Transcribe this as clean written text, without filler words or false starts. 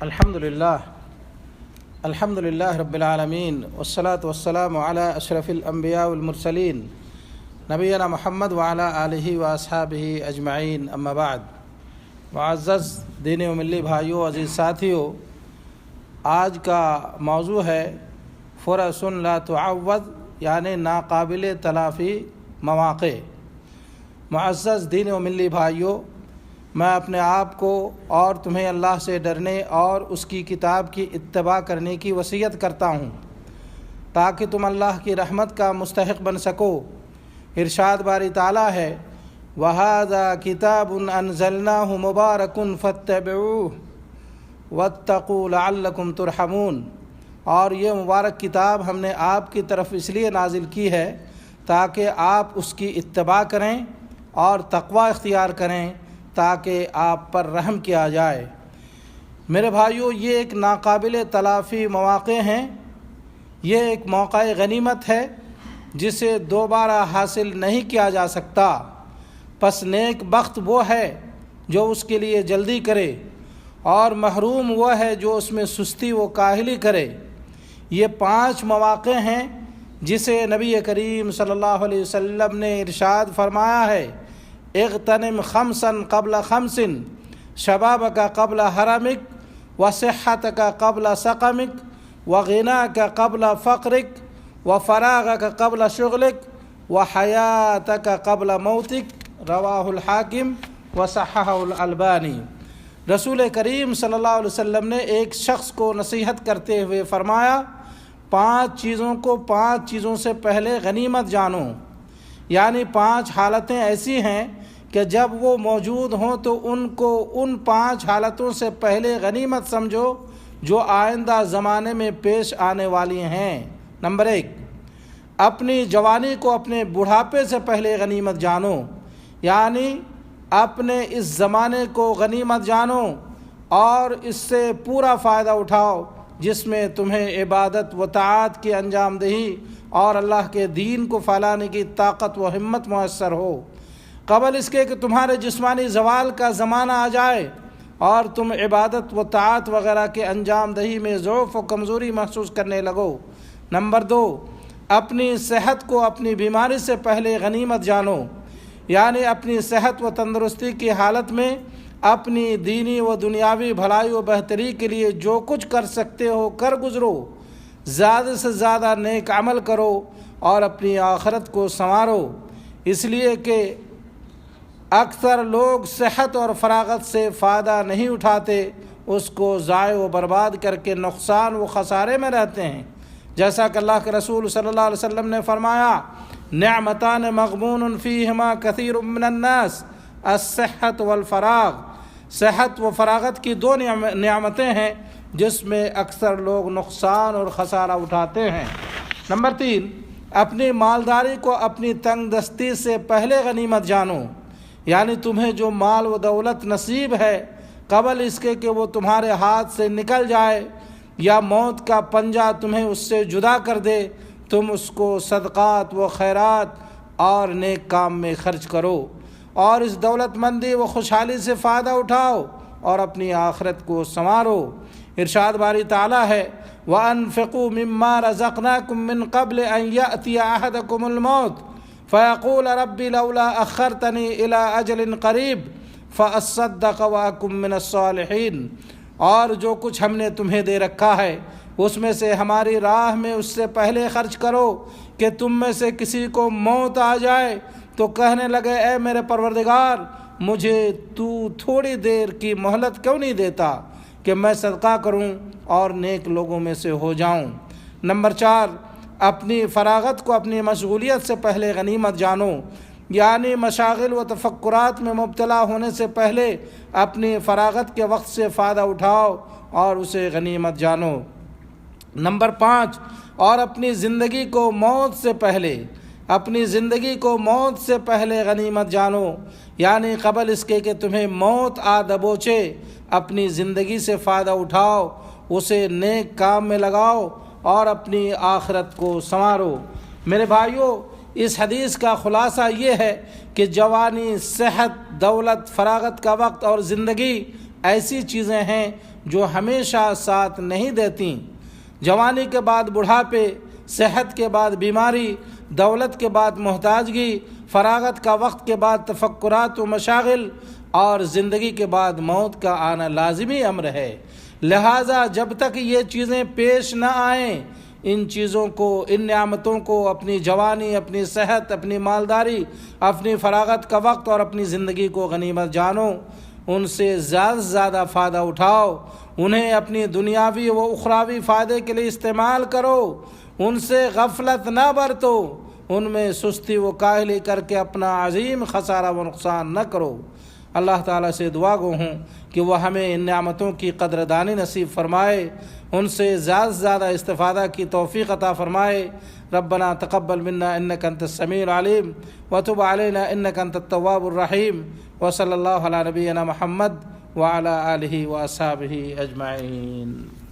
الحمدللہ رب العالمین والصلاة والسلام علی اشرف الانبیاء والمرسلین نبینا محمد وعلی آلہ واصحابہ اجمعین، اما بعد۔ معزز دینی و ملی بھائیوں، عزیز ساتھیوں، آج کا موضوع ہے فرص لا تعوض، یعنی ناقابل تلافی مواقع۔ معزز دینی و ملی بھائیوں، میں اپنے آپ کو اور تمہیں اللہ سے ڈرنے اور اس کی کتاب کی اتباع کرنے کی وصیت کرتا ہوں تاکہ تم اللہ کی رحمت کا مستحق بن سکو۔ ارشاد باری تعالیٰ ہے، وَهَذَا كِتَابٌ أَنزَلْنَاهُ مُبَارَكٌ فَاتَّبِعُوهُ وَاتَّقُوا لَعَلَّكُمْ تُرْحَمُونَ، اور یہ مبارک کتاب ہم نے آپ کی طرف اس لیے نازل کی ہے تاکہ آپ اس کی اتباع کریں اور تقوی اختیار کریں تاکہ آپ پر رحم کیا جائے۔ میرے بھائیوں، یہ ایک ناقابل تلافی مواقع ہیں، یہ ایک موقع غنیمت ہے جسے دوبارہ حاصل نہیں کیا جا سکتا۔ پس نیک بخت وہ ہے جو اس کے لیے جلدی کرے، اور محروم وہ ہے جو اس میں سستی و کاہلی کرے۔ یہ 5 مواقع ہیں جسے نبی کریم صلی اللہ علیہ وسلم نے ارشاد فرمایا ہے، اغتنم خمسا قبل خمس، شبابک قبل حرمک، وصحتک قبل سقمک، وغناک قبل فقرک، وفراغک قبل شغلک، وحیاتک قبل موتک، رواہ الحاکم وصححہ الالبانی۔ رسول کریم صلی اللہ علیہ وسلم نے ایک شخص کو نصیحت کرتے ہوئے فرمایا، 5 چیزوں کو 5 چیزوں سے پہلے غنیمت جانو، یعنی 5 حالتیں ایسی ہیں کہ جب وہ موجود ہوں تو ان کو ان 5 حالتوں سے پہلے غنیمت سمجھو جو آئندہ زمانے میں پیش آنے والی ہیں۔ نمبر 1، اپنی جوانی کو اپنے بڑھاپے سے پہلے غنیمت جانو، یعنی اپنے اس زمانے کو غنیمت جانو اور اس سے پورا فائدہ اٹھاؤ جس میں تمہیں عبادت و طاعت کی انجام دہی اور اللہ کے دین کو پھیلانے کی طاقت و ہمت میسر ہو، قبل اس کے کہ تمہارے جسمانی زوال کا زمانہ آ جائے اور تم عبادت و طاعت وغیرہ کے انجام دہی میں ضعف و کمزوری محسوس کرنے لگو۔ نمبر 2، اپنی صحت کو اپنی بیماری سے پہلے غنیمت جانو، یعنی اپنی صحت و تندرستی کی حالت میں اپنی دینی و دنیاوی بھلائی و بہتری کے لیے جو کچھ کر سکتے ہو کر گزرو، زیادہ سے زیادہ نیک عمل کرو اور اپنی آخرت کو سنوارو، اس لیے کہ اکثر لوگ صحت اور فراغت سے فائدہ نہیں اٹھاتے، اس کو ضائع و برباد کر کے نقصان و خسارے میں رہتے ہیں۔ جیسا کہ اللہ کے رسول صلی اللہ علیہ وسلم نے فرمایا، نعمتان مغبون فیہما کثیر من الناس، الصحت والفراغ، صحت و فراغت کی 2 نعمتیں ہیں جس میں اکثر لوگ نقصان اور خسارہ اٹھاتے ہیں۔ نمبر 3، اپنی مالداری کو اپنی تنگ دستی سے پہلے غنیمت جانو، یعنی تمہیں جو مال و دولت نصیب ہے قبل اس کے کہ وہ تمہارے ہاتھ سے نکل جائے یا موت کا پنجہ تمہیں اس سے جدا کر دے، تم اس کو صدقات و خیرات اور نیک کام میں خرچ کرو اور اس دولت مندی و خوشحالی سے فائدہ اٹھاؤ اور اپنی آخرت کو سنوارو۔ ارشاد باری تعالیٰ ہے، وَأَنفِقُوا مِمَّا رَزَقْنَاكُم مِّن قَبْلِ أَن يَأْتِيَ أَحَدَكُمُ الْمَوْتُ فَيَقُولَ رَبِّ لَوْلَا أَخَّرْتَنِي إِلَىٰ أَجَلٍ قَرِيبٍ فَأَصَّدَّقَ وَأَكُن مِّنَ الصَّالِحِينَ، اور جو کچھ ہم نے تمہیں دے رکھا ہے اس میں سے ہماری راہ میں اس سے پہلے خرچ کرو کہ تم میں سے کسی کو موت آ جائے تو کہنے لگے، اے میرے پروردگار، مجھے تو تھوڑی دیر کی مہلت کیوں نہیں دیتا کہ میں صدقہ کروں اور نیک لوگوں میں سے ہو جاؤں۔ نمبر 4، اپنی فراغت کو اپنی مشغولیت سے پہلے غنیمت جانو، یعنی مشاغل و تفکرات میں مبتلا ہونے سے پہلے اپنی فراغت کے وقت سے فائدہ اٹھاؤ اور اسے غنیمت جانو۔ نمبر 5، اور اپنی زندگی کو موت سے پہلے غنیمت جانو، یعنی قبل اس کے کہ تمہیں موت آ دبوچے اپنی زندگی سے فائدہ اٹھاؤ، اسے نیک کام میں لگاؤ اور اپنی آخرت کو سنوارو۔ میرے بھائیوں، اس حدیث کا خلاصہ یہ ہے کہ جوانی، صحت، دولت، فراغت کا وقت اور زندگی ایسی چیزیں ہیں جو ہمیشہ ساتھ نہیں دیتی۔ جوانی کے بعد بڑھاپے، صحت کے بعد بیماری، دولت کے بعد محتاجگی، فراغت کا وقت کے بعد تفکرات و مشاغل، اور زندگی کے بعد موت کا آنا لازمی امر ہے۔ لہٰذا جب تک یہ چیزیں پیش نہ آئیں، ان چیزوں کو، ان نعمتوں کو، اپنی جوانی، اپنی صحت، اپنی مالداری، اپنی فراغت کا وقت اور اپنی زندگی کو غنیمت جانو، ان سے زیادہ سے زیادہ فائدہ اٹھاؤ، انہیں اپنی دنیاوی و اخروی فائدے کے لیے استعمال کرو، ان سے غفلت نہ برتو، ان میں سستی و کاہلی کر کے اپنا عظیم خسارہ و نقصان نہ کرو۔ اللہ تعالیٰ سے دعا گو ہوں کہ وہ ہمیں ان نعمتوں کی قدردانی نصیب فرمائے، ان سے زیادہ سے زیادہ استفادہ کی توفیق عطا فرمائے۔ ربنا تقبل منا انک انت السمیع العلیم وتب علینا انک انت التواب الرحیم، وصلی اللہ علی نبینا محمد وعلی آلہ واصحابہ اجمعین۔